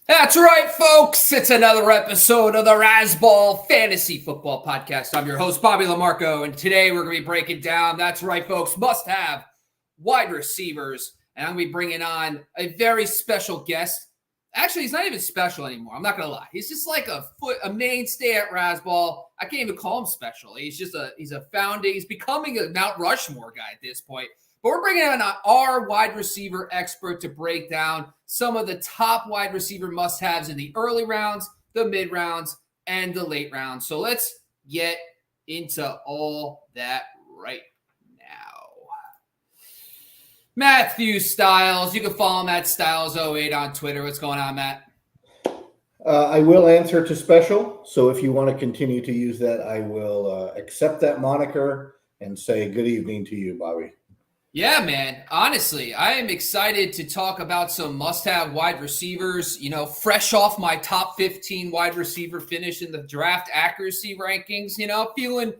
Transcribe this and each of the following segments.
That's right, folks. It's another episode of the Razzball Fantasy Football Podcast. I'm your host, Bobby LaMarco, and today we're going to be breaking down, that's right, folks, must-have wide receivers. And I'm going to be bringing on a very special guest. Actually, he's not even special anymore. I'm not going to lie. He's just like a mainstay at Razzball. I can't even call him special. He's a founding. He's becoming a Mount Rushmore guy at this point. But we're bringing on our wide receiver expert to break down some of the top wide receiver must-haves in the early rounds, the mid rounds, and the late rounds. So let's get into all that right now. Matthew Stiles. You can follow him at Stiles08 on Twitter. What's going on, Matt? I will answer to special. So if you want to continue to use that, I will accept that moniker and say good evening to you, Bobby. Yeah, man. Honestly, I am excited to talk about some must-have wide receivers. You know, fresh off my top 15 wide receiver finish in the draft accuracy rankings. You know, feeling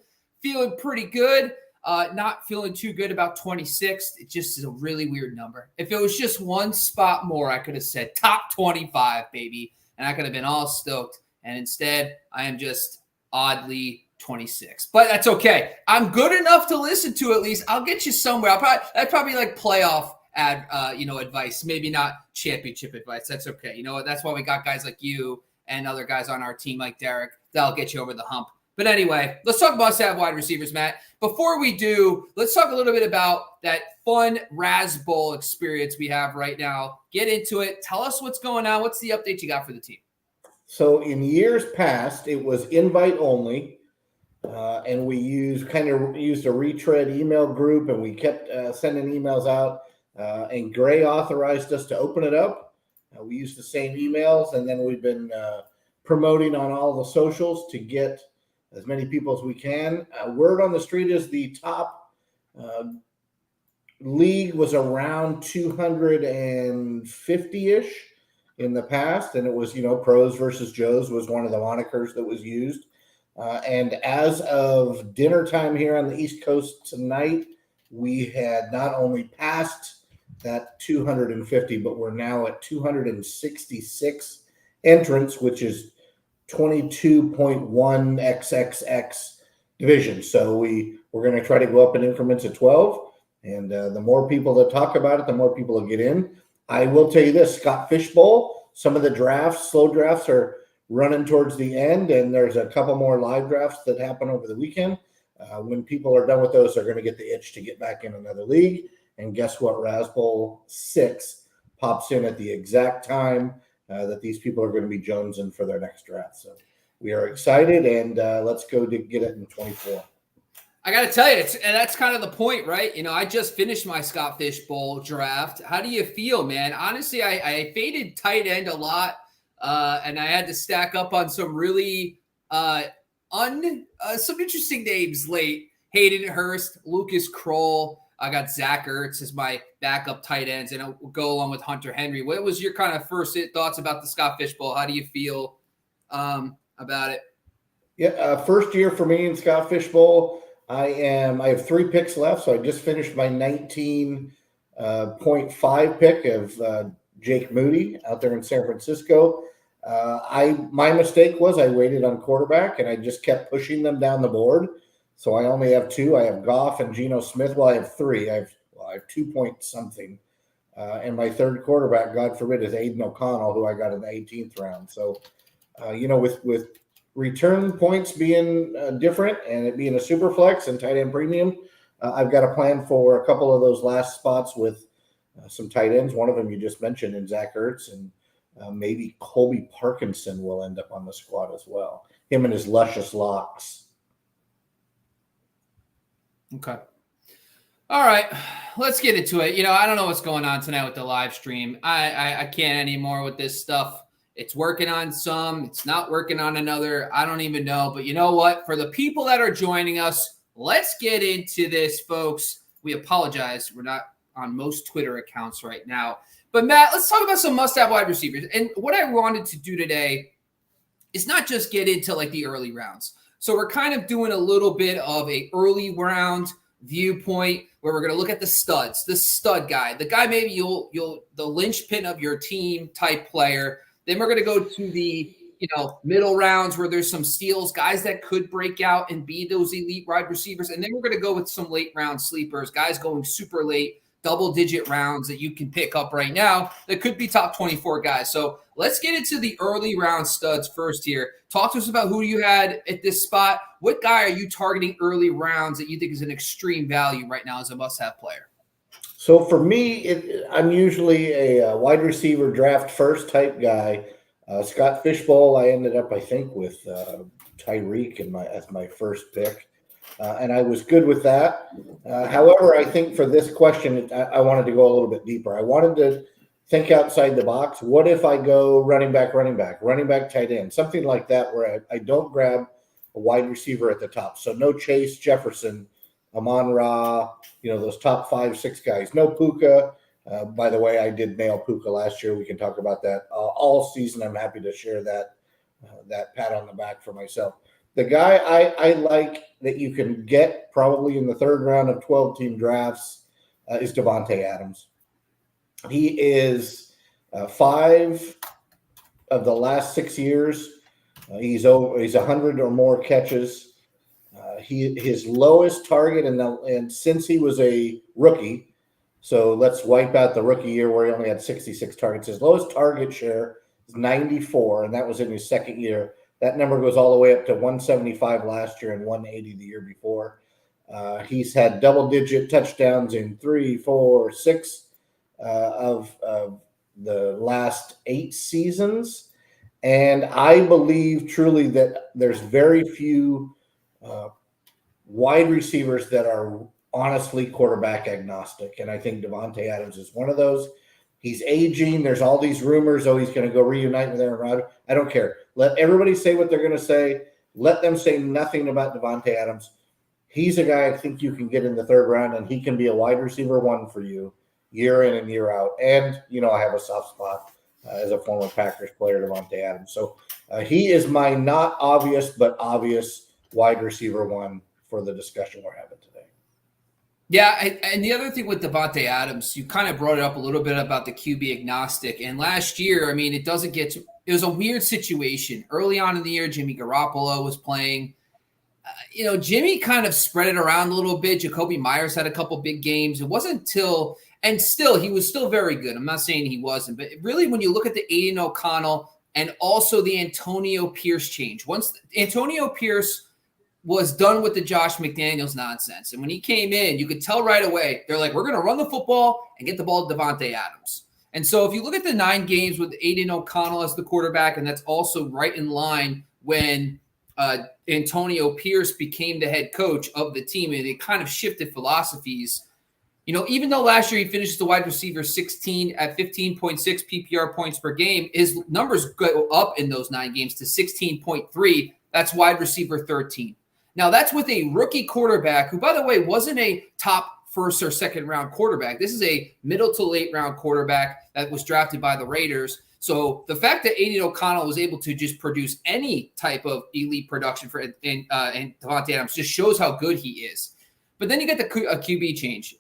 pretty good. Not feeling too good about 26th. It just is a really weird number. If it was just one spot more, I could have said top 25, baby, and I could have been all stoked. And instead, I am just oddly 26, but that's okay. I'm good enough to listen to at least. I'll get you somewhere. I'd probably like playoff advice, maybe not championship advice. That's okay. You know what? That's why we got guys like you and other guys on our team like Derek. That'll get you over the hump. But anyway, let's talk must-have wide receivers, Matt. Before we do, let's talk a little bit about that fun Razzball experience we have right now. Get into it. Tell us what's going on. What's the update you got for the team? So in years past, it was invite only. And we used a retread email group, and we kept sending emails out. And Gray authorized us to open it up. We used the same emails, and then we've been promoting on all the socials to get as many people as we can. Word on the street is the top league was around 250-ish in the past, and it was, Pros versus Joes was one of the monikers that was used. And as of dinner time here on the East Coast tonight, we had not only passed that 250, but we're now at 266 entrants, which is 22.1 XXX division. So we're going to try to go up in increments of 12. And the more people that talk about it, the more people will get in. I will tell you this, Scott Fishbowl, some of the slow drafts are running towards the end, and there's a couple more live drafts that happen over the weekend. When people are done with those, they're going to get the itch to get back in another league. And guess what? Razzball 6 pops in at the exact time that these people are going to be jonesing for their next draft. So we are excited, and let's go to get it in 24. I got to tell you, that's kind of the point, right? I just finished my Scott Fishbowl draft. How do you feel, man? Honestly, I faded tight end a lot. And I had to stack up on some really some interesting names late. Hayden Hurst, Lucas Kroll. I got Zach Ertz as my backup tight ends, and I'll go along with Hunter Henry. What was your kind of first thoughts about the Scott Fishbowl? How do you feel about it? Yeah, first year for me in Scott Fishbowl. I have 3 picks left, so I just finished my 19.5 pick of Jake Moody out there in San Francisco. My mistake was I waited on quarterback, and I just kept pushing them down the board. So I only have 2. I have Goff and Geno Smith. Well, I have 3. I have 2 point something. And my third quarterback, God forbid, is Aiden O'Connell, who I got in the 18th round. So, with return points being different and it being a super flex and tight end premium, I've got a plan for a couple of those last spots with some tight ends. One of them you just mentioned in Zach Ertz, and maybe Colby Parkinson will end up on the squad as well. Him and his luscious locks. Okay. All right. Let's get into it. I don't know what's going on tonight with the live stream. I can't anymore with this stuff. It's working on some. It's not working on another. I don't even know. But you know what? For the people that are joining us, let's get into this, folks. We apologize. We're not on most Twitter accounts right now. But, Matt, let's talk about some must-have wide receivers. And what I wanted to do today is not just get into, the early rounds. So we're kind of doing a little bit of a early round viewpoint where we're going to look at the studs, the stud guy, the guy maybe you'll the linchpin of your team type player Then we're going to go to the middle rounds where there's some steals, guys that could break out and be those elite wide receivers. And then we're going to go with some late round sleepers, guys going super late, double-digit rounds that you can pick up right now that could be top 24 guys. So let's get into the early round studs first here. Talk to us about who you had at this spot. What guy are you targeting early rounds that you think is an extreme value right now as a must-have player? So for me, I'm usually a wide receiver draft first type guy. Scott Fishbowl, I ended up, I think, with Tyreek as my first pick. And I was good with that. However, I think for this question, I wanted to go a little bit deeper. I wanted to think outside the box. What if I go running back, tight end, something like that, where I don't grab a wide receiver at the top. So no Chase, Jefferson, Amon-Ra, those top 5, 6 guys. No Puka. By the way, I did nail Puka last year. We can talk about that all season. I'm happy to share that pat on the back for myself. The guy I like that you can get probably in the third round of 12-team drafts is Davante Adams. He is 5 of the last 6 years. He's 100 or more catches. His lowest target, and since he was a rookie, so let's wipe out the rookie year where he only had 66 targets. His lowest target share is 94, and that was in his second year. That number goes all the way up to 175 last year and 180 the year before. He's had double-digit touchdowns in 3, 4, 6 of the last 8 seasons. And I believe truly that there's very few wide receivers that are honestly quarterback agnostic. And I think Davante Adams is one of those. He's aging. There's all these rumors, he's going to go reunite with Aaron Rodgers. I don't care. Let everybody say what they're going to say. Let them say nothing about Davante Adams. He's a guy I think you can get in the third round, and he can be a wide receiver 1 for you year in and year out. And, I have a soft spot as a former Packers player, Davante Adams. So he is my not obvious but obvious wide receiver 1 for the discussion we're having today. Yeah, and the other thing with Davante Adams, you kind of brought it up a little bit about the QB agnostic. And last year, it was a weird situation. Early on in the year, Jimmy Garoppolo was playing. Jimmy kind of spread it around a little bit. Jacoby Myers had a couple big games. It wasn't until, and still, he was still very good. I'm not saying he wasn't, but really when you look at the Aiden O'Connell and also the Antonio Pierce change, once Antonio Pierce was done with the Josh McDaniels nonsense. And when he came in, you could tell right away, they're like, we're going to run the football and get the ball to Davante Adams. And so if you look at the 9 games with Aiden O'Connell as the quarterback, and that's also right in line when Antonio Pierce became the head coach of the team, and it kind of shifted philosophies. Even though last year he finished the wide receiver 16 at 15.6 PPR points per game, his numbers go up in those 9 games to 16.3. That's wide receiver 13. Now, that's with a rookie quarterback who, by the way, wasn't a top first or second round quarterback. This is a middle to late round quarterback that was drafted by the Raiders. So the fact that Aiden O'Connell was able to just produce any type of elite production for and Davante Adams just shows how good he is. But then you get the QB change,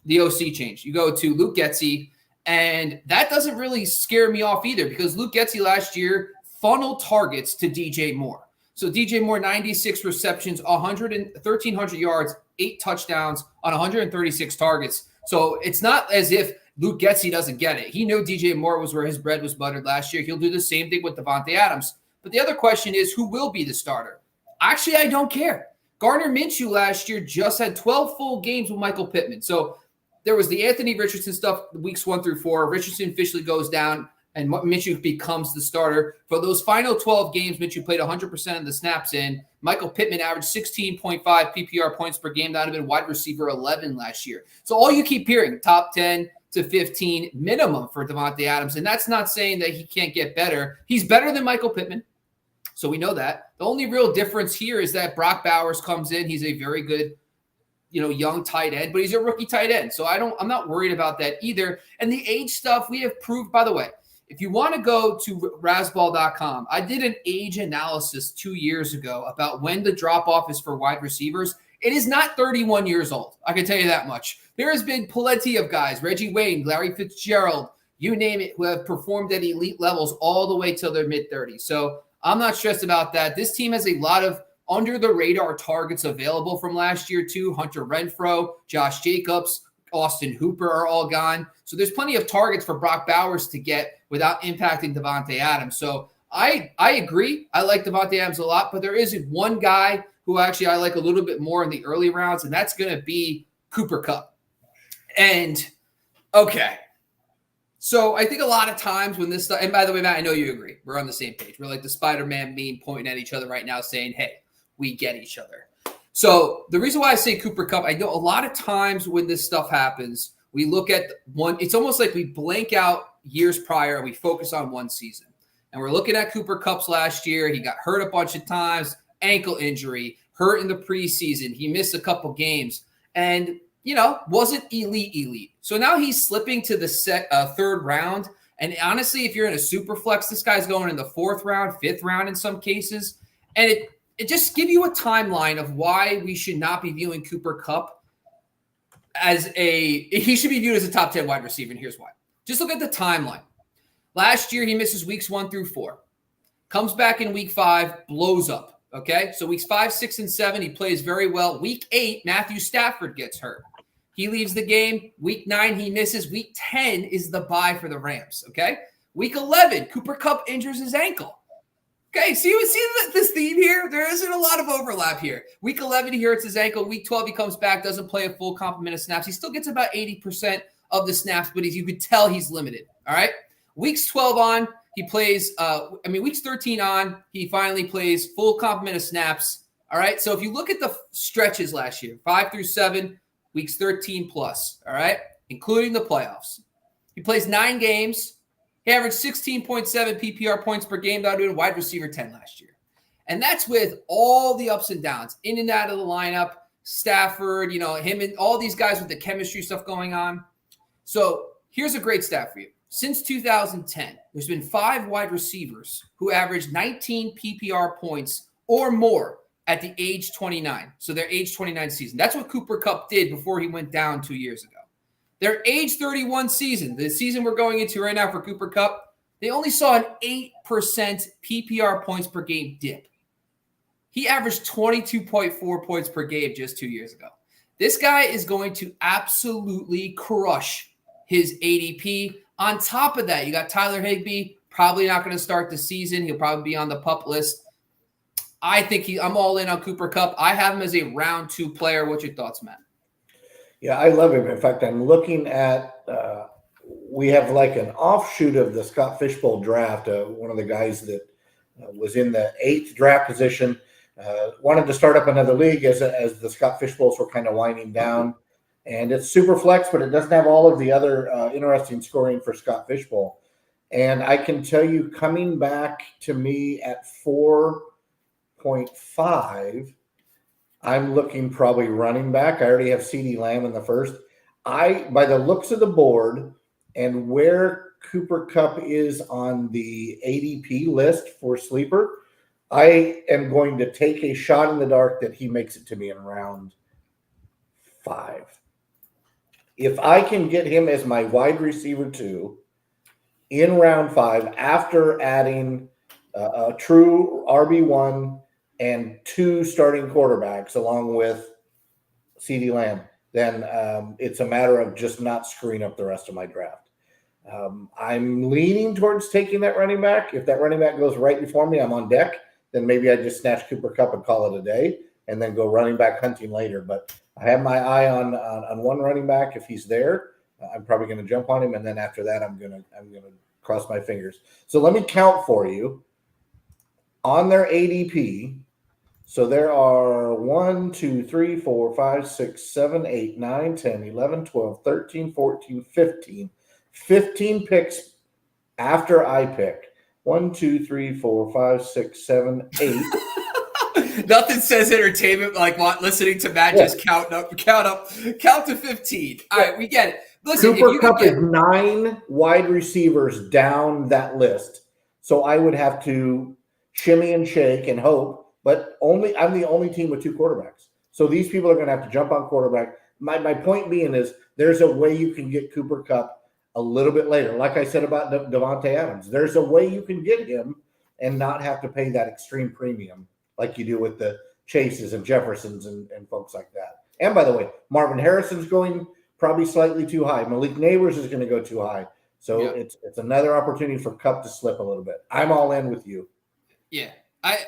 the OC change. You go to Luke Getsy, and that doesn't really scare me off either because Luke Getsy last year funneled targets to DJ Moore. So DJ Moore, 96 receptions, 1,300 yards, 8 touchdowns on 136 targets. So it's not as if Luke Getsy doesn't get it. He knew DJ Moore was where his bread was buttered last year. He'll do the same thing with Davante Adams. But the other question is, who will be the starter? Actually, I don't care. Gardner Minshew last year just had 12 full games with Michael Pittman. So there was the Anthony Richardson stuff, weeks 1 through 4. Richardson officially goes down, and Minshew becomes the starter. For those final 12 games, Minshew played 100% of the snaps in. Michael Pittman averaged 16.5 PPR points per game. That would have been wide receiver 11 last year. So all you keep hearing, top 10 to 15 minimum for Davante Adams. And that's not saying that he can't get better. He's better than Michael Pittman. So we know that. The only real difference here is that Brock Bowers comes in. He's a very good, young tight end, but he's a rookie tight end. So I'm not worried about that either. And the age stuff we have proved, by the way, if you want to go to Razzball.com, I did an age analysis 2 years ago about when the drop-off is for wide receivers. It is not 31 years old. I can tell you that much. There has been plenty of guys, Reggie Wayne, Larry Fitzgerald, you name it, who have performed at elite levels all the way till their mid-30s. So I'm not stressed about that. This team has a lot of under-the-radar targets available from last year, too. Hunter Renfrow, Josh Jacobs, Austin Hooper are all gone. So there's plenty of targets for Brock Bowers to get without impacting Davante Adams. So I agree. I like Davante Adams a lot, but there is one guy who actually I like a little bit more in the early rounds, and that's going to be Cooper Kupp. And, okay. So I think a lot of times when this stuff, and by the way, Matt, I know you agree. We're on the same page. We're like the Spider-Man meme pointing at each other right now saying, hey, we get each other. So the reason why I say Cooper Kupp, I know a lot of times when this stuff happens, we look at one, it's almost like we blank out years prior and we focus on one season. And we're looking at Cooper Kupp's last year. He got hurt a bunch of times, ankle injury, hurt in the preseason. He missed a couple games and, wasn't elite. So now he's slipping to the third round. And honestly, if you're in a super flex, this guy's going in the fourth round, fifth round in some cases. And it just give you a timeline of why we should not be viewing Cooper Kupp he should be viewed as a top 10 wide receiver. And here's why. Just look at the timeline. Last year, he misses weeks 1 through 4. Comes back in week 5, blows up. Okay? So weeks 5, 6, and 7, he plays very well. Week 8, Matthew Stafford gets hurt. He leaves the game. Week 9, he misses. Week 10 is the bye for the Rams. Okay? Week 11, Cooper Kupp injures his ankle. Okay, see this theme here? There isn't a lot of overlap here. Week 11, he hurts his ankle. Week 12, he comes back, doesn't play a full complement of snaps. He still gets about 80% of the snaps, but you could tell he's limited. All right? Weeks 12 on, he plays, weeks 13 on, he finally plays full complement of snaps. All right? So if you look at the stretches last year, 5 through 7, weeks 13 plus, all right? Including the playoffs. He plays 9 games. He averaged 16.7 PPR points per game, that doing wide receiver 10 last year. And that's with all the ups and downs, in and out of the lineup, Stafford, him and all these guys with the chemistry stuff going on. So here's a great stat for you. Since 2010, there's been 5 wide receivers who averaged 19 PPR points or more at the age 29. So their age 29 season. That's what Cooper Kupp did before he went down 2 years ago. Their age 31 season, the season we're going into right now for Cooper Kupp, they only saw an 8% PPR points per game dip. He averaged 22.4 points per game just 2 years ago. This guy is going to absolutely crush his ADP. On top of that, you got Tyler Higbee, probably not going to start the season. He'll probably be on the PUP list. I think I'm all in on Cooper Kupp. I have him as a round 2 player. What's your thoughts, Matt? Yeah, I love him. In fact, I'm looking at we have like an offshoot of the Scott Fishbowl draft. One of the guys that was in the 8th draft position wanted to start up another league as the Scott Fishbowls were kind of winding down. And it's super flex, but it doesn't have all of the other interesting scoring for Scott Fishbowl. And I can tell you, coming back to me at 4.5, I'm looking probably running back. I already have CeeDee Lamb in the first. By the looks of the board and where Cooper Kupp is on the ADP list for sleeper, I am going to take a shot in the dark that he makes it to me in round 5. If I can get him as my wide receiver 2 in round 5 after adding a true RB1 and 2 starting quarterbacks along with CeeDee Lamb, then it's a matter of just not screwing up the rest of my draft. I'm leaning towards taking that running back. If that running back goes right before me, I'm on deck. Then maybe I just snatch Cooper Kupp and call it a day and then go running back hunting later. But I have my eye on one running back. If he's there, I'm probably going to jump on him. And then after that, I'm going to cross my fingers. So let me count for you on their ADP. So there are 1, 2, 3, 4, 5, 6, 7, 8, 9, 10, 11, 12, 13, 14, 15. 15 picks after I pick. 1, 2, 3, 4, 5, 6, 7, 8. Nothing says entertainment like listening to Matt just count to 15. All right, we get it. Listen, Cooper Kupp is 9 wide receivers down that list. So I would have to shimmy and shake and hope, but I'm the only team with 2 quarterbacks. So these people are going to have to jump on quarterback. My point being is there's a way you can get Cooper Kupp a little bit later. Like I said about Davante Adams, there's a way you can get him and not have to pay that extreme premium like you do with the Chases and Jeffersons and folks like that. And by the way, Marvin Harrison's going probably slightly too high. Malik Neighbors is going to go too high. So it's another opportunity for Kupp to slip a little bit. I'm all in with you. Yeah.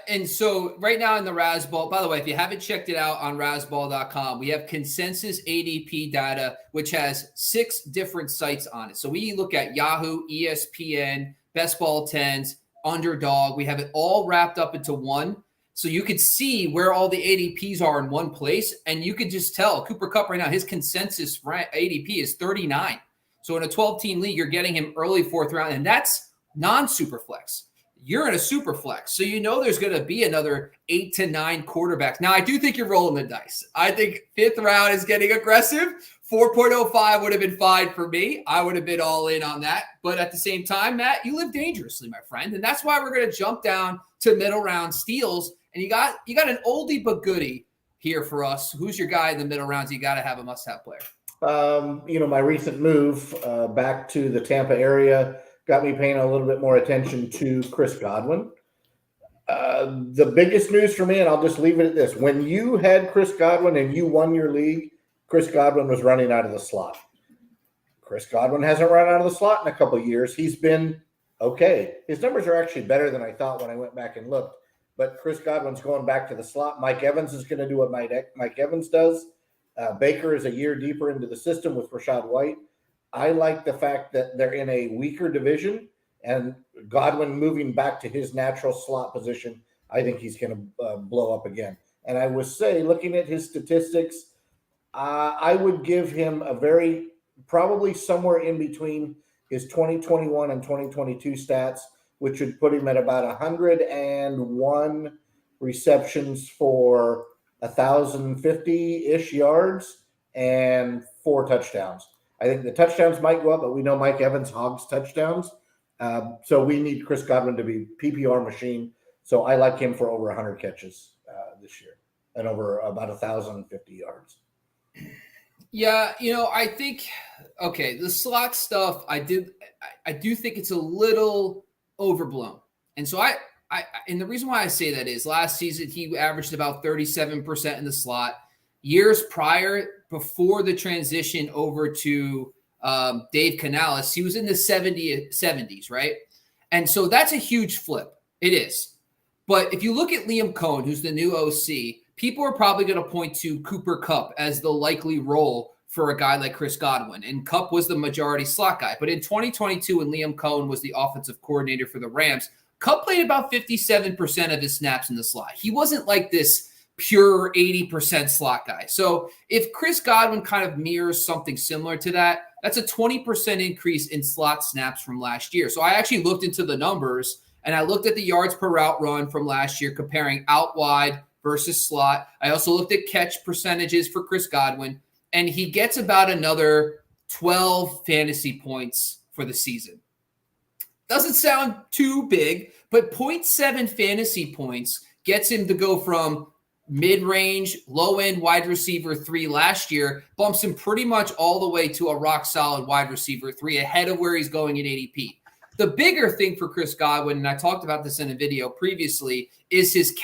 And so right now in the Razzball, by the way, if you haven't checked it out on razzball.com, we have consensus ADP data, which has 6 different sites on it. So we look at Yahoo, ESPN, Best Ball 10s, Underdog. We have it all wrapped up into one. So you could see where all the ADPs are in one place. And you could just tell Cooper Kupp right now, his consensus ADP is 39. So in a 12-team league, you're getting him early 4th round. And that's non-super flex. You're in a super flex. So you know there's going to be another 8 to 9 quarterbacks. Now, I do think you're rolling the dice. I think 5th round is getting aggressive. 4.05 would have been fine for me. I would have been all in on that. But at the same time, Matt, you live dangerously, my friend. And that's why we're going to jump down to middle round steals. And you got an oldie but goodie here for us. Who's your guy in the middle rounds? You got to have a must-have player. My recent move back to the Tampa area got me paying a little bit more attention to Chris Godwin. The biggest news for me, and I'll just leave it at this. When you had Chris Godwin and you won your league, Chris Godwin was running out of the slot. Chris Godwin hasn't run out of the slot in a couple of years. He's been okay. His numbers are actually better than I thought when I went back and looked. But Chris Godwin's going back to the slot. Mike Evans is going to do what Mike Evans does. Baker is a year deeper into the system with Rachaad White. I like the fact that they're in a weaker division and Godwin moving back to his natural slot position. I think he's going to blow up again. And I would say, looking at his statistics, I would give him probably somewhere in between his 2021 and 2022 stats, which would put him at about 101 receptions for 1,050-ish yards and 4 touchdowns. I think the touchdowns might go up, but we know Mike Evans hogs touchdowns. So we need Chris Godwin to be PPR machine. So I like him for over 100 catches this year and over about 1,050 yards. Yeah, I think, the slot stuff, I do think it's a little overblown. And so and the reason why I say that is last season he averaged about 37% in the slot. Years prior, before the transition over to Dave Canales, he was in the 70s, right? And so that's a huge flip. It is. But if you look at Liam Cohen, who's the new OC, people are probably going to point to Cooper Kupp as the likely role for a guy like Chris Godwin. And Kupp was the majority slot guy. But in 2022, when Liam Cohen was the offensive coordinator for the Rams, Kupp played about 57% of his snaps in the slot. He wasn't like this pure 80% slot guy. So if Chris Godwin kind of mirrors something similar to that, that's a 20% increase in slot snaps from last year. So I actually looked into the numbers and I looked at the yards per route run from last year, comparing out wide versus slot. I also looked at catch percentages for Chris Godwin, and he gets about another 12 fantasy points for the season. Doesn't sound too big, but 0.7 fantasy points gets him to go from mid-range, low-end wide receiver 3 last year, bumps him pretty much all the way to a rock-solid wide receiver 3, ahead of where he's going in ADP. The bigger thing for Chris Godwin, and I talked about this in a video previously, is his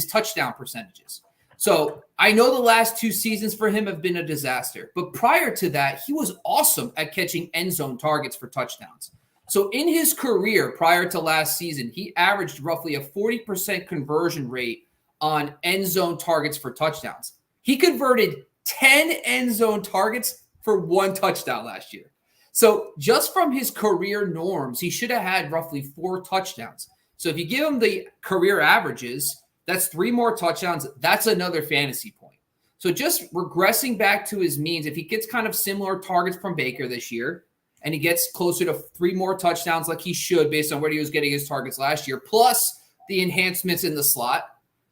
touchdown percentages. So I know the last 2 seasons for him have been a disaster, but prior to that, he was awesome at catching end zone targets for touchdowns. So in his career prior to last season, he averaged roughly a 40% conversion rate on end zone targets for touchdowns. He converted 10 end zone targets for 1 touchdown last year. So just from his career norms, he should have had roughly 4 touchdowns. So if you give him the career averages, that's 3 more touchdowns. That's another fantasy point. So just regressing back to his means, if he gets kind of similar targets from Baker this year, and he gets closer to 3 more touchdowns like he should based on where he was getting his targets last year, plus the enhancements in the slot,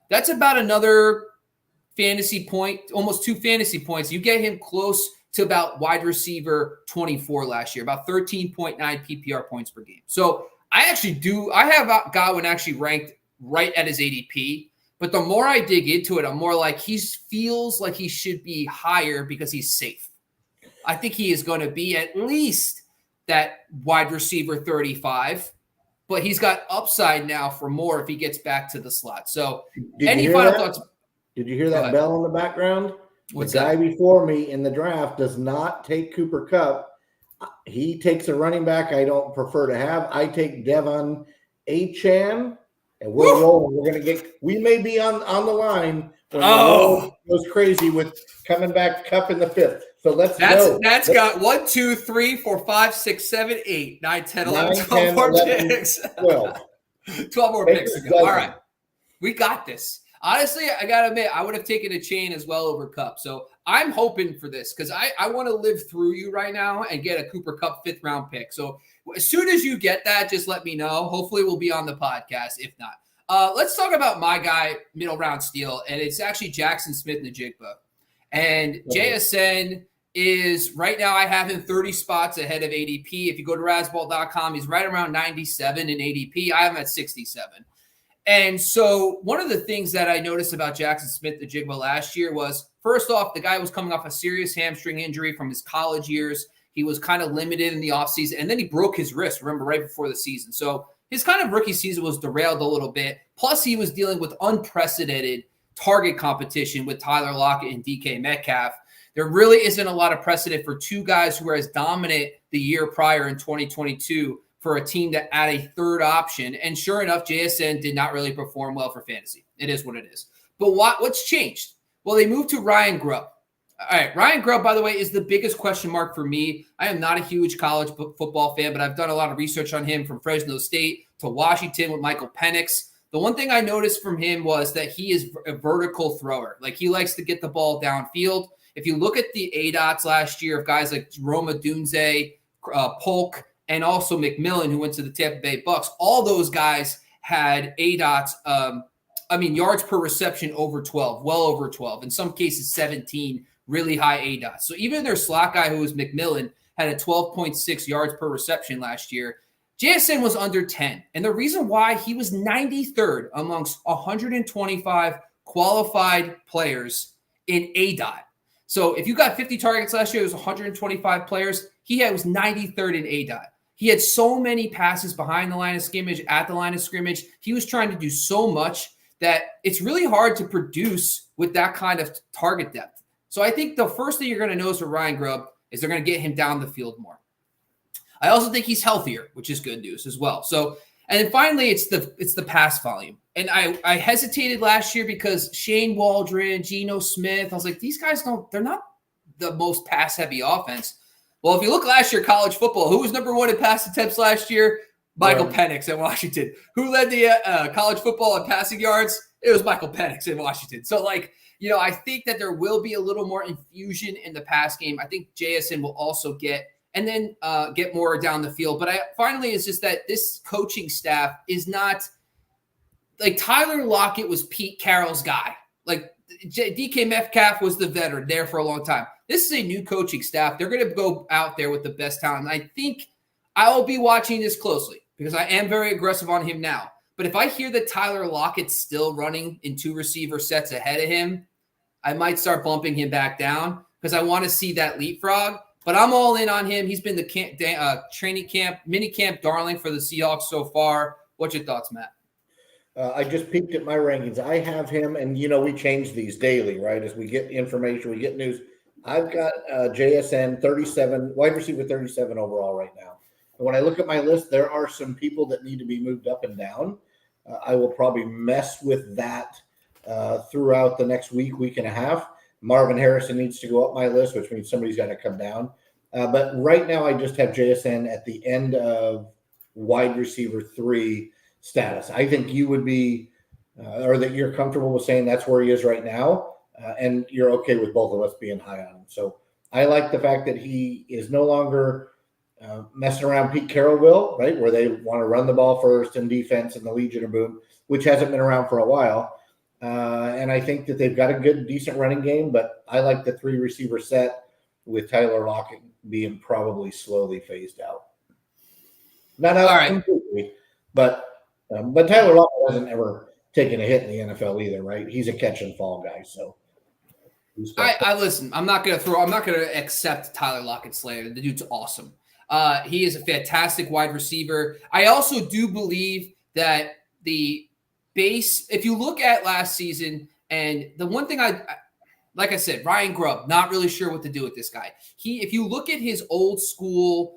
that's about another fantasy point, almost 2 fantasy points. You get him close to about wide receiver 24 last year, about 13.9 PPR points per game. So I have Godwin actually ranked right at his ADP, but the more I dig into it, I'm more like he feels like he should be higher because he's safe. I think he is going to be at least that wide receiver 35, but he's got upside now for more if he gets back to the slot. So any final thoughts? Did you hear that bell in the background? What's the guy that? before me in the draft does not take Cooper Kupp. He takes a running back I don't prefer to have. I take Devon Achane, and we're rolling. We may be on the line when the world goes crazy with coming back Kupp in the 5th. So let's go. That's got 1, 2, 3, 4, 5, 6, 7, 8, 9, 10, 11, 12 more 11, picks. 12. 12 more picks to go. All right. We got this. Honestly, I got to admit, I would have taken Achane as well over Kupp. So I'm hoping for this because I want to live through you right now and get a Cooper Kupp 5th round pick. So as soon as you get that, just let me know. Hopefully we'll be on the podcast. If not, let's talk about my guy, middle round steal. And it's actually Jaxon Smith-Njigba. And JSN is right now, I have him 30 spots ahead of ADP. If you go to Razzball.com, he's right around 97 in ADP. I have him at 67. And so one of the things that I noticed about Jaxon Smith-Njigba last year was, first off, the guy was coming off a serious hamstring injury from his college years. He was kind of limited in the offseason, and then he broke his wrist, remember, right before the season. So his kind of rookie season was derailed a little bit. Plus, he was dealing with unprecedented target competition with Tyler Lockett and DK Metcalf. There really isn't a lot of precedent for two guys who were as dominant the year prior in 2022 for a team that add a third option. And sure enough, JSN did not really perform well for fantasy. It is what it is. But what's changed? Well, they moved to Ryan Grubb. All right, Ryan Grubb, by the way, is the biggest question mark for me. I am not a huge college football fan, but I've done a lot of research on him from Fresno State to Washington with Michael Penix. The one thing I noticed from him was that he is a vertical thrower. Like, he likes to get the ball downfield. If you look at the ADOTs last year of guys like Roma Dunze, Polk, and also McMillan, who went to the Tampa Bay Bucks, all those guys had ADOTs, yards per reception over 12, well over 12, in some cases 17, really high ADOTs. So even their slot guy, who was McMillan, had a 12.6 yards per reception last year. JSN was under 10. And the reason why, he was 93rd amongst 125 qualified players in ADOT. So if you got 50 targets last year, it was 125 players. He was 93rd in ADOT. He had so many passes behind the line of scrimmage, at the line of scrimmage. He was trying to do so much that it's really hard to produce with that kind of target depth. So I think the first thing you're going to notice with Ryan Grubb is they're going to get him down the field more. I also think he's healthier, which is good news as well. So, and then finally, it's the pass volume. And I hesitated last year because Shane Waldron, Geno Smith, I was like, these guys they're not the most pass-heavy offense. Well, if you look last year, college football, who was number one in pass attempts last year? Michael Penix at Washington. Who led the college football in passing yards? It was Michael Penix in Washington. So, I think that there will be a little more infusion in the pass game. I think JSN will also get more down the field. But finally, it's just that this coaching staff is not like Tyler Lockett was Pete Carroll's guy. Like DK Metcalf was the veteran there for a long time. This is a new coaching staff. They're going to go out there with the best talent. And I think I will be watching this closely because I am very aggressive on him now. But if I hear that Tyler Lockett's still running in two receiver sets ahead of him, I might start bumping him back down because I want to see that leapfrog. But I'm all in on him. He's been the training camp, mini camp darling for the Seahawks so far. What's your thoughts, Matt? I just peeked at my rankings. I have him, and we change these daily, right? As we get information, we get news. I've got JSN 37, wide receiver 37 overall right now. And when I look at my list, there are some people that need to be moved up and down. I will probably mess with that throughout the next week and a half. Marvin Harrison needs to go up my list, which means somebody's got to come down. But right now, I just have JSN at the end of wide receiver 3 status. I think you would be, or that you're comfortable with saying that's where he is right now, and you're okay with both of us being high on him. So I like the fact that he is no longer messing around Pete Carrollville, right, where they want to run the ball first and defense and the Legion of Boom, which hasn't been around for a while. And I think that they've got a good, decent running game, but I like the 3 receiver set with Tyler Lockett being probably slowly phased out. Not out completely, but Tyler Lockett hasn't ever taken a hit in the NFL either, right? He's a catch and fall guy, so. I listen. I'm not gonna accept Tyler Lockett slayer. The dude's awesome. He is a fantastic wide receiver. I also do believe that the base, if you look at last season, and the one thing like I said, Ryan Grubb, not really sure what to do with this guy. If you look at his old school,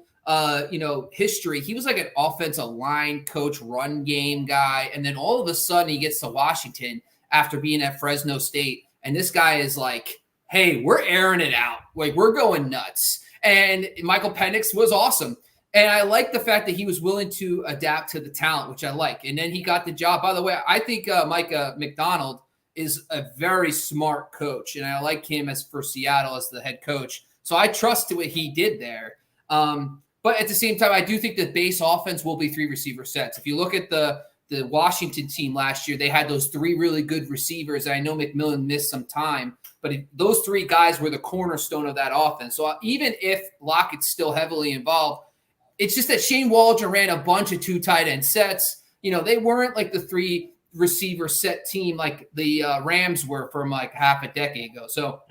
history, he was like an offensive line coach, run game guy. And then all of a sudden he gets to Washington after being at Fresno State. And this guy is like, hey, we're airing it out. Like, we're going nuts. And Michael Penix was awesome. And I like the fact that he was willing to adapt to the talent, which I like. And then he got the job. By the way, I think Micah McDonald is a very smart coach. And I like him for Seattle as the head coach. So I trust what he did there. But at the same time, I do think the base offense will be 3 receiver sets. If you look at the Washington team last year, they had those 3 really good receivers. And I know McMillan missed some time, but those 3 guys were the cornerstone of that offense. So even if Lockett's still heavily involved, it's just that Shane Waldron ran a bunch of 2 tight end sets. They weren't like the 3 receiver set team like the Rams were from like half a decade ago. So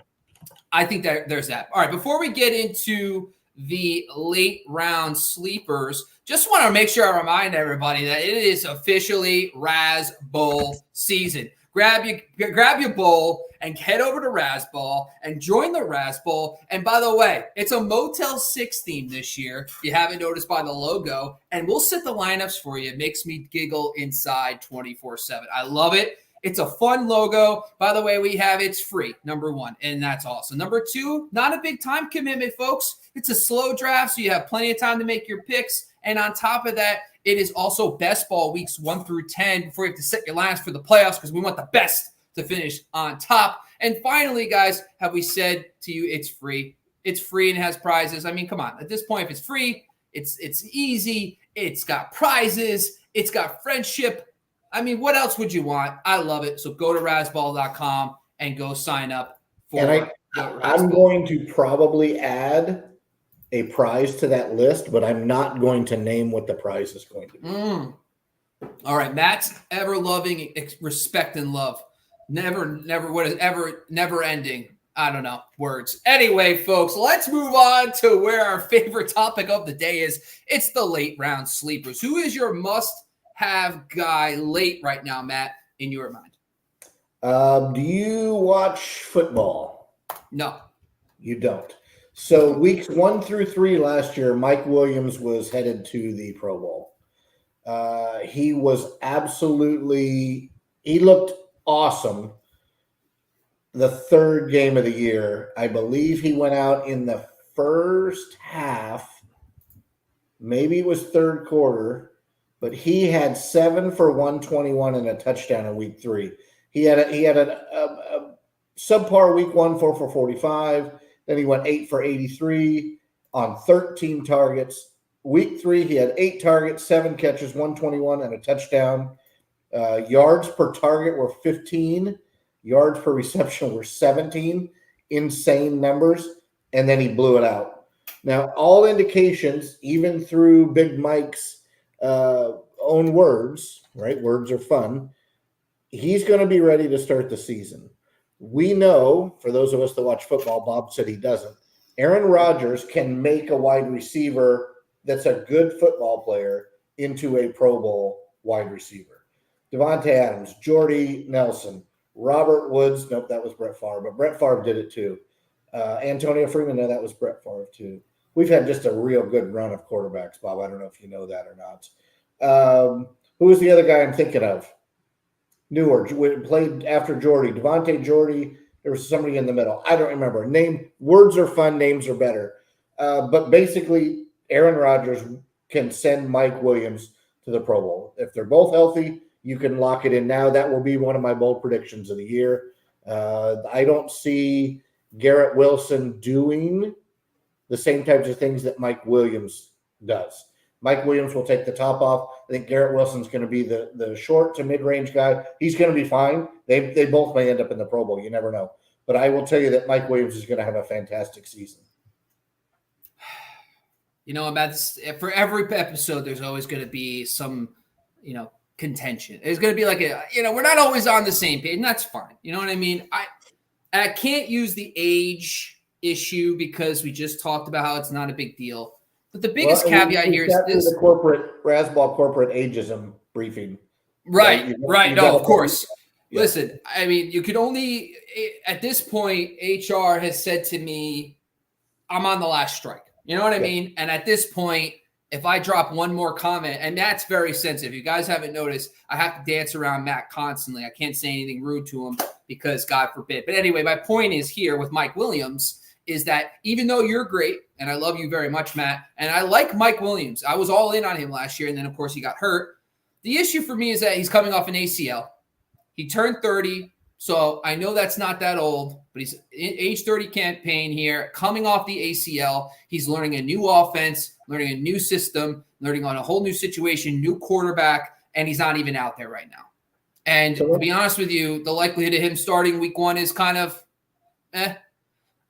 I think that there's that. All right, before we get into the late round sleepers, just want to make sure I remind everybody that it is officially Raz Bowl season. Grab your bowl and head over to Raz Bowl and join the Raz Bowl. And by the way, it's a Motel 6 theme this year. If you haven't noticed by the logo, and we'll set the lineups for you. It makes me giggle inside 24/7. I love it. It's a fun logo. By the way, it's free, number 1, and that's awesome. Number 2, not a big time commitment, folks. It's a slow draft, so you have plenty of time to make your picks. And on top of that, it is also best ball weeks 1 through 10 before you have to set your lines for the playoffs, because we want the best to finish on top. And finally, guys, have we said to you it's free? It's free and has prizes. I mean, come on. At this point, if it's free, it's easy. It's got prizes. It's got friendship. I mean, what else would you want? I love it. So go to razzball.com and go sign up for I'm going to probably add a prize to that list, but I'm not going to name what the prize is going to be. All right. Matt's ever loving respect and love. Never ending. I don't know, words. Anyway, folks, let's move on to where our favorite topic of the day is. It's the late round sleepers. Who is your must-have guy late right now, Matt, in your mind? Do you watch football? No. You don't. So weeks 1 through 3 last year, Mike Williams was headed to the Pro Bowl. He looked awesome the 3rd game of the year. I believe he went out in the first half. Maybe it was 3rd quarter, but he had 7 for 121 and a touchdown in week 3. He had a subpar week 1, 4 for 45. Then he went 8 for 83 on 13 targets. Week 3, he had 8 targets, 7 catches, 121, and a touchdown. Yards per target were 15. Yards per reception were 17. Insane numbers. And then he blew it out. Now, all indications, even through Big Mike's own words, right? Words are fun. He's going to be ready to start the season. We know, for those of us that watch football, Bob said he doesn't, Aaron Rodgers can make a wide receiver that's a good football player into a Pro Bowl wide receiver. Davante Adams, Jordy Nelson, Robert Woods. Nope, that was Brett Favre, but Brett Favre did it too. Antonio Freeman, no, that was Brett Favre too. We've had just a real good run of quarterbacks, Bob. I don't know if you know that or not. Who was the other guy I'm thinking of? Newer, played after Jordy. Devontae Jordy. There was somebody in the middle. I don't remember. Words are fun. Names are better. But basically, Aaron Rodgers can send Mike Williams to the Pro Bowl. If they're both healthy, you can lock it in now. That will be one of my bold predictions of the year. I don't see Garrett Wilson doing the same types of things that Mike Williams does. Mike Williams will take the top off. I think Garrett Wilson's going to be the short to mid-range guy. He's going to be fine. They both may end up in the Pro Bowl. You never know. But I will tell you that Mike Williams is going to have a fantastic season. For every episode, there's always going to be some, contention. There's going to be like we're not always on the same page, and that's fine. You know what I mean? I can't use the age issue because we just talked about how it's not a big deal. But the biggest caveat here is this. The corporate Rasball corporate ageism briefing. Right. No, of course. Yeah. Listen, I mean, you could only, at this point, HR has said to me, I'm on the last strike. You know what I mean? And at this point, if I drop one more comment, and Matt's very sensitive. You guys haven't noticed, I have to dance around Matt constantly. I can't say anything rude to him because God forbid. But anyway, my point is here with Mike Williams is that even though you're great, and I love you very much, Matt, and I like Mike Williams. I was all in on him last year, and then, of course, he got hurt. The issue for me is that he's coming off an ACL. He turned 30, so I know that's not that old, but he's age 30 campaign here, coming off the ACL. He's learning a new offense, learning a new system, learning on a whole new situation, new quarterback, and he's not even out there right now. And to be honest with you, the likelihood of him starting week 1 is kind of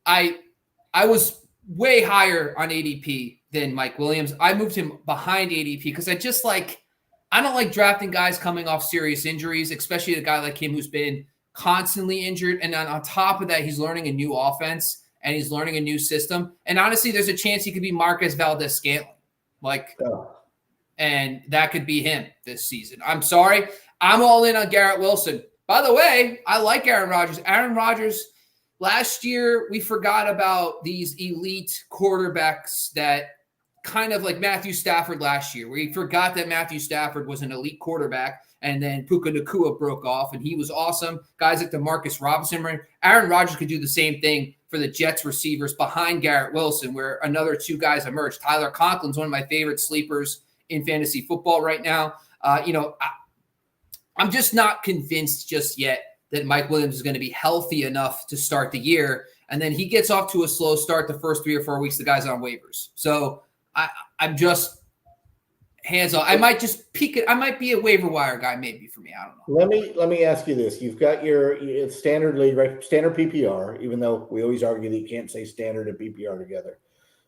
I was way higher on ADP than Mike Williams. I moved him behind ADP because I don't like drafting guys coming off serious injuries, especially a guy like him who's been constantly injured. And then on top of that, he's learning a new offense and he's learning a new system. And honestly, there's a chance he could be Marquez Valdez-Scantling. And that could be him this season. I'm sorry. I'm all in on Garrett Wilson. By the way, I like Aaron Rodgers. Aaron Rodgers, last year, we forgot about these elite quarterbacks that kind of like Matthew Stafford last year, where he forgot that Matthew Stafford was an elite quarterback, and then Puka Nacua broke off, and he was awesome. Guys like DeMarcus Robinson. Aaron Rodgers could do the same thing for the Jets receivers behind Garrett Wilson, where another 2 guys emerged. Tyler Conklin's one of my favorite sleepers in fantasy football right now. I'm just not convinced just yet that Mike Williams is going to be healthy enough to start the year, and then he gets off to a slow start the first 3 or 4 weeks, the guy's on waivers. So I'm just hands off. I might just peek it. I might be a waiver wire guy maybe for me. I don't know. Let me ask you this. You've got your standard league, right? Standard PPR, even though we always argue that you can't say standard and PPR together.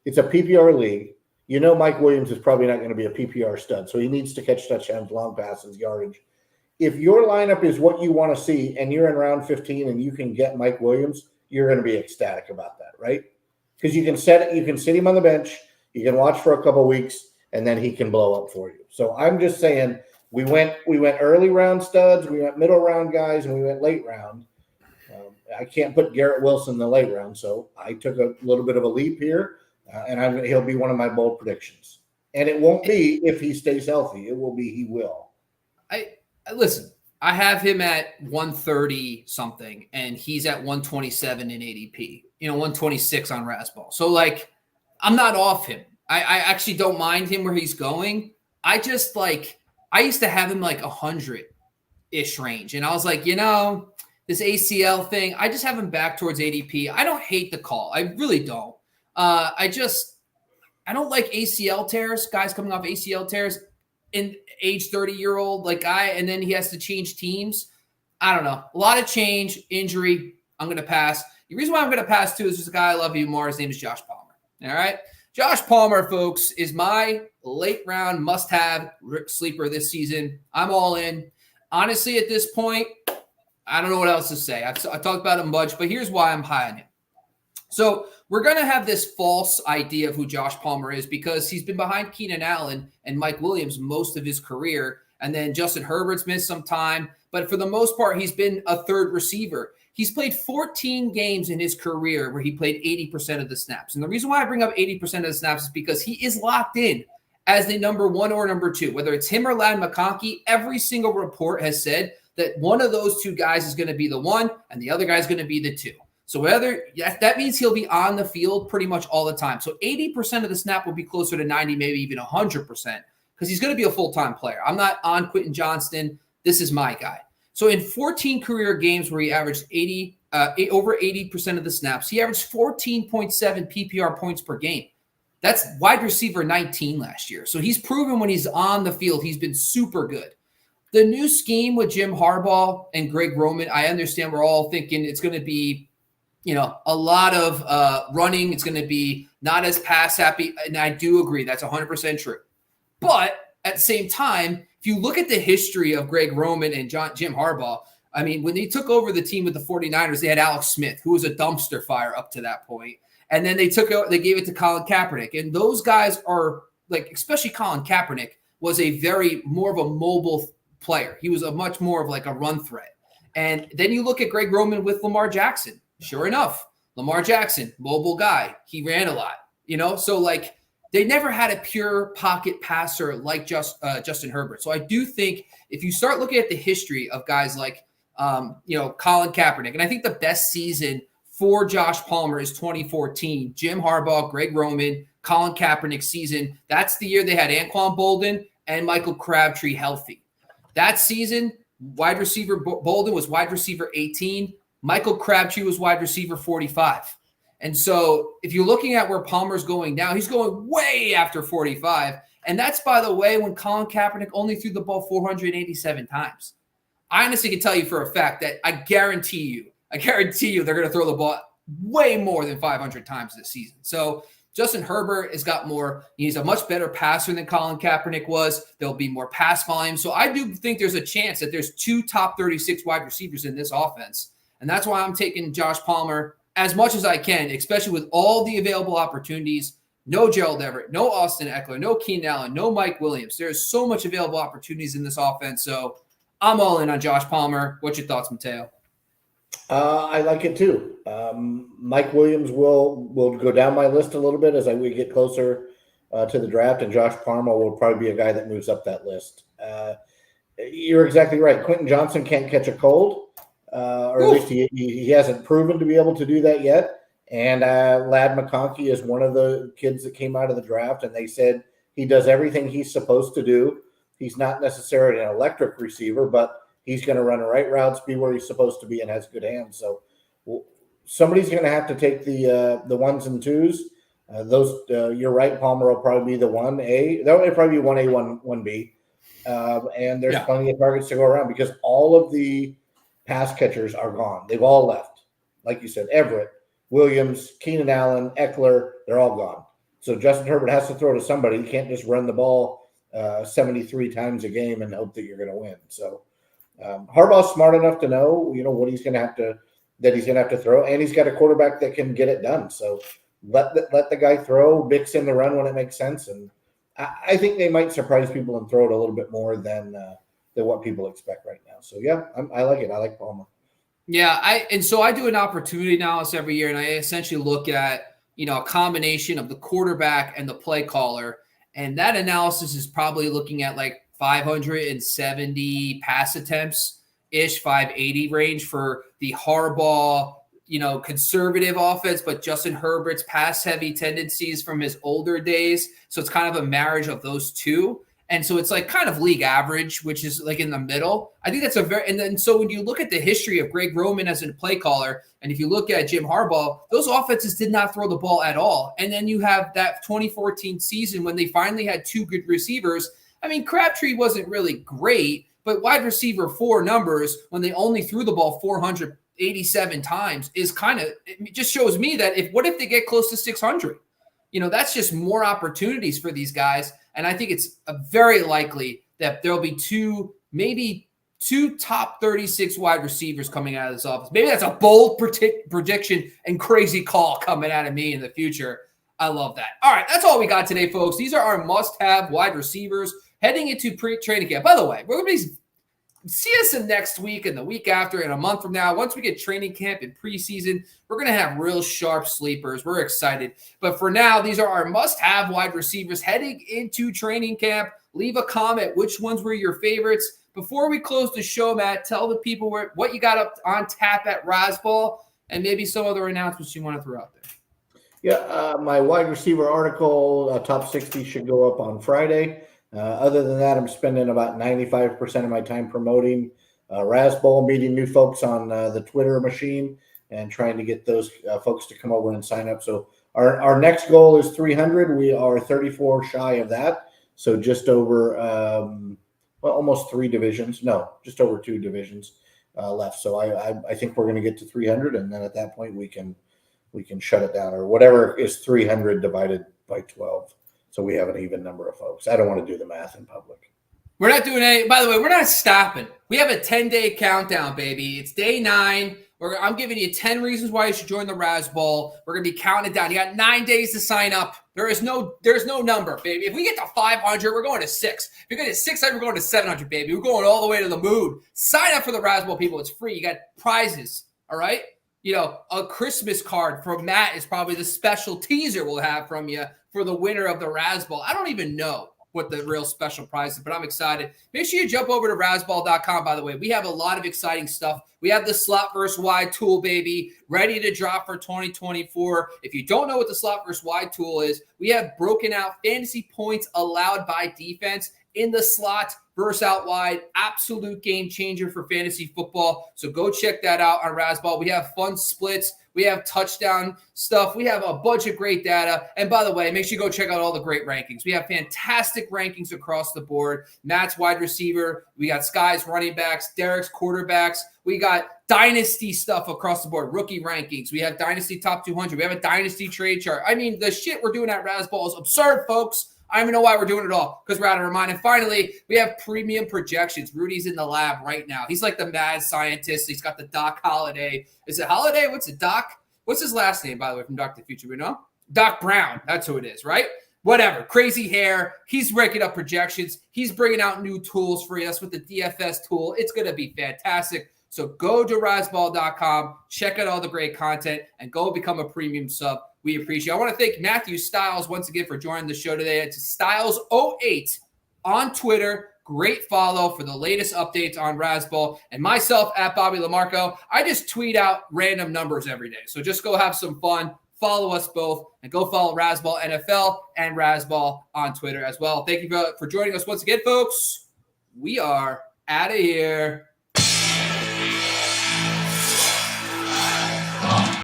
It's a PPR league. You know Mike Williams is probably not going to be a PPR stud, so he needs to catch touchdowns, long passes, yardage. If your lineup is what you want to see and you're in round 15 and you can get Mike Williams, you're going to be ecstatic about that, right? Because you can sit him on the bench, you can watch for a couple of weeks, and then he can blow up for you. So I'm just saying we went early round studs, we went middle round guys, and we went late round. I can't put Garrett Wilson in the late round, so I took a little bit of a leap here, and he'll be one of my bold predictions. And it won't be if he stays healthy. It will be he will. Listen, I have him at 130 something, and he's at 127 in ADP. 126 on Rasball. So I'm not off him. I actually don't mind him where he's going. I just I used to have him 100-ish range. And I was like, this ACL thing, I just have him back towards ADP. I don't hate the call. I really don't. I don't like ACL tears, guys coming off ACL tears in age 30-year-old guy, and then he has to change teams. I don't know. A lot of change, injury. I'm going to pass. The reason why I'm going to pass too is there's a guy I love you more. His name is Josh Palmer. All right. Josh Palmer, folks, is my late round must-have sleeper this season. I'm all in. Honestly, at this point, I don't know what else to say. I talked about him much, but here's why I'm high on him. So we're going to have this false idea of who Josh Palmer is because he's been behind Keenan Allen and Mike Williams most of his career, and then Justin Herbert's missed some time. But for the most part, he's been a third receiver. He's played 14 games in his career where he played 80% of the snaps. And the reason why I bring up 80% of the snaps is because he is locked in as the number 1 or number 2. Whether it's him or Ladd McConkey, every single report has said that one of those 2 guys is going to be the 1 and the other guy is going to be the 2. So that means he'll be on the field pretty much all the time. So 80% of the snap will be closer to 90, maybe even 100%, because he's going to be a full-time player. I'm not on Quentin Johnston. This is my guy. So in 14 career games where he averaged over 80% of the snaps, he averaged 14.7 PPR points per game. That's wide receiver 19 last year. So he's proven when he's on the field, he's been super good. The new scheme with Jim Harbaugh and Greg Roman, I understand we're all thinking it's going to be, a lot of running. It's going to be not as pass happy. And I do agree. That's 100% true. But at the same time, if you look at the history of Greg Roman and Jim Harbaugh, I mean, when they took over the team with the 49ers, they had Alex Smith, who was a dumpster fire up to that point. And then they gave it to Colin Kaepernick. And those guys are like, especially Colin Kaepernick was a very more of a mobile player. He was a much more of like a run threat. And then you look at Greg Roman with Lamar Jackson. Sure enough, Lamar Jackson, mobile guy. He ran a lot, So like they never had a pure pocket passer like Justin Herbert. So I do think if you start looking at the history of guys like, Colin Kaepernick, and I think the best season for Josh Palmer is 2014. Jim Harbaugh, Greg Roman, Colin Kaepernick season. That's the year they had Anquan Boldin and Michael Crabtree healthy. That season, wide receiver Boldin was wide receiver 18. Michael Crabtree was wide receiver 45. And so if you're looking at where Palmer's going now, he's going way after 45. And that's, by the way, when Colin Kaepernick only threw the ball 487 times. I honestly can tell you for a fact that I guarantee you they're going to throw the ball way more than 500 times this season. So Justin Herbert has got more. He's a much better passer than Colin Kaepernick was. There'll be more pass volume. So I do think there's a chance that there's 2 top 36 wide receivers in this offense. And that's why I'm taking Josh Palmer as much as I can, especially with all the available opportunities. No Gerald Everett, no Austin Eckler, no Keenan Allen, no Mike Williams. There's so much available opportunities in this offense. So I'm all in on Josh Palmer. What's your thoughts, Mateo? I like it too. Mike Williams will go down my list a little bit as we get closer to the draft, and Josh Palmer will probably be a guy that moves up that list. You're exactly right. Quentin Johnson can't catch a cold, or at least he hasn't proven to be able to do that yet. And Ladd McConkey is one of the kids that came out of the draft, and they said he does everything he's supposed to do. He's not necessarily an electric receiver, but he's going to run the right routes, be where he's supposed to be, and has good hands. So somebody's going to have to take the ones and twos. You're right. Palmer will probably be the 1A. That would probably be 1A, 1B. And there's plenty of targets to go around because all of the pass catchers are gone. They've all left. Like you said, Everett, Williams, Keenan Allen, Eckler, they're all gone. So Justin Herbert has to throw to somebody. He can't just run the ball 73 times a game and hope that you're going to win. So Harbaugh's smart enough to know, what he's going to have to throw, and he's got a quarterback that can get it done. So let the guy throw, mix in the run when it makes sense, and I think they might surprise people and throw it a little bit more than what people expect right now. So yeah, I like it. I like Palmer. Yeah, I do an opportunity analysis every year, and I essentially look at a combination of the quarterback and the play caller, and that analysis is probably looking at like 570 pass attempts ish, 580 range for the Harbaugh, conservative offense, but Justin Herbert's pass heavy tendencies from his older days. So it's kind of a marriage of those two. And so it's like kind of league average, which is like in the middle. I think that's so when you look at the history of Greg Roman as a play caller, and if you look at Jim Harbaugh, those offenses did not throw the ball at all. And then you have that 2014 season when they finally had 2 good receivers. I mean, Crabtree wasn't really great, but wide receiver 4 numbers when they only threw the ball 487 times is it just shows me that what if they get close to 600? That's just more opportunities for these guys. And I think it's very likely that there'll be maybe two top 36 wide receivers coming out of this office. Maybe that's a bold prediction and crazy call coming out of me in the future. I love that. All right, that's all we got today, folks. These are our must-have wide receivers heading into pre-training camp. By the way, we're going to see us in next week and the week after and a month from now. Once we get training camp and preseason, we're going to have real sharp sleepers. We're excited. But for now, these are our must-have wide receivers heading into training camp. Leave a comment. Which ones were your favorites? Before we close the show, Matt, tell the people what you got up on tap at Rasball and maybe some other announcements you want to throw out there. Yeah, my wide receiver article, top 60, should go up on Friday. Other than that, I'm spending about 95% of my time promoting Rasball, meeting new folks on the Twitter machine, and trying to get those folks to come over and sign up. So our next goal is 300. We are 34 shy of that. So just over, almost 3 divisions. No, just over 2 divisions left. So I think we're going to get to 300, and then at that point we can shut it down, or whatever is 300 divided by 12. So we have an even number of folks. I don't want to do the math in public. We're not doing any. By the way, we're not stopping. We have a 10-day countdown, baby. It's day 9. I'm giving you 10 reasons why you should join the Raz Bowl. We're going to be counting it down. You got 9 days to sign up. There's no number, baby. If we get to 500, we're going to 6. If you get to 600, we're going to 700, baby. We're going all the way to the moon. Sign up for the Raz Bowl, people. It's free. You got prizes, all right? You know, a Christmas card from Matt is probably the special teaser we'll have from you for the winner of the Raz Bowl. I don't even know what the real special prize is, but I'm excited. Make sure you jump over to razball.com, by the way. We have a lot of exciting stuff. We have the slot versus wide tool, baby, ready to drop for 2024. If you don't know what the slot versus wide tool is, we have broken out fantasy points allowed by defense in the slot versus out wide. Absolute game changer for fantasy football. So go check that out on Razball. We have fun splits. We have touchdown stuff. We have a bunch of great data. And by the way, make sure you go check out all the great rankings. We have fantastic rankings across the board. Matt's wide receiver. We got Sky's running backs, Derek's quarterbacks. We got dynasty stuff across the board, rookie rankings. We have dynasty top 200. We have a dynasty trade chart. I mean, the shit we're doing at Razball is absurd, folks. I don't even know why we're doing it all, because we're out of our mind. And finally, we have premium projections. Rudy's in the lab right now. He's like the mad scientist. He's got the Doc Holliday. Is it Holliday? What's it, Doc? What's his last name, by the way, from Doc to the Future? We know? Doc Brown. That's who it is, right? Whatever. Crazy hair. He's breaking up projections. He's bringing out new tools for us with the DFS tool. It's going to be fantastic. So go to razball.com, check out all the great content, and go become a premium sub. We appreciate it. I want to thank Matthew Stiles once again for joining the show today. It's Stiles08 on Twitter. Great follow for the latest updates on Razball. And myself at Bobby LaMarco. I just tweet out random numbers every day. So just go have some fun. Follow us both. And go follow Razball NFL and Razball on Twitter as well. Thank you for joining us once again, folks. We are out of here.